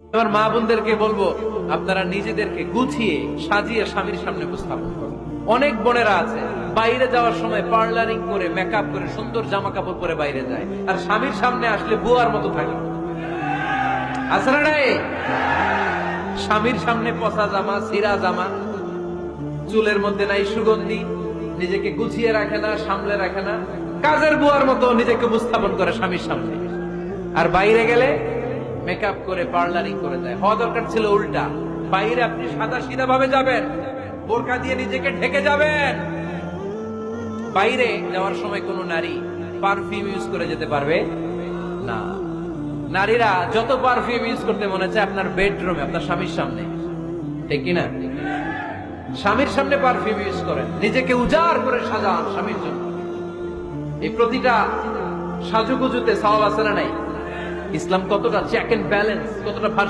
আমার মা বোনদেরকে বলবো, আপনারা নিজেদেরকে গুছিয়ে সাজিয়ে স্বামীর সামনে উপস্থাপন করুন। অনেক বোনেরা আছে বাইরে যাওয়ার সময় পার্লারিং করে মেকআপ করে সুন্দর জামা কাপড় পরে বাইরে যায়, আর স্বামীর সামনে আসলে বুয়ার মতো থাকে। আছে না নাই? স্বামীর সামনে পচা জামা, ছিঁড়া জামা, চুলের মধ্যে নাই সুগন্ধি, নিজেকে গুছিয়ে রাখে না, সামলে রাখে না, কাজের বুয়ার মতো নিজেকে উপস্থাপন করে স্বামীর সামনে। আর বাইরে গেলে মেকআপ করে পার্লারিং করে যায়। হওয়া দরকার ছিল উল্টা, বাইরে আপনি সাদা সিধা ভাবে যাবেন, বোরকা দিয়ে নিজেকে ঢেকে যাবেন। বাইরে যাওয়ার সময় কোন নারী পারফিউম ইউজ করে যেতে পারবে না। নারীরা যত পারফিউম ইউজ করতে মনে চায় আপনার বেডরুমে, আপনার স্বামীর সামনে, ঠিক কিনা? স্বামীর সামনে পারফিউম ইউজ করেন, নিজেকে উজাড় করে সাজান স্বামীর জন্য। এই প্রতিটা সাজুগুজুতে সওয়াব আছে না নাই? ইসলাম কতটা চেক এন্ড ব্যালেন্স, কতটা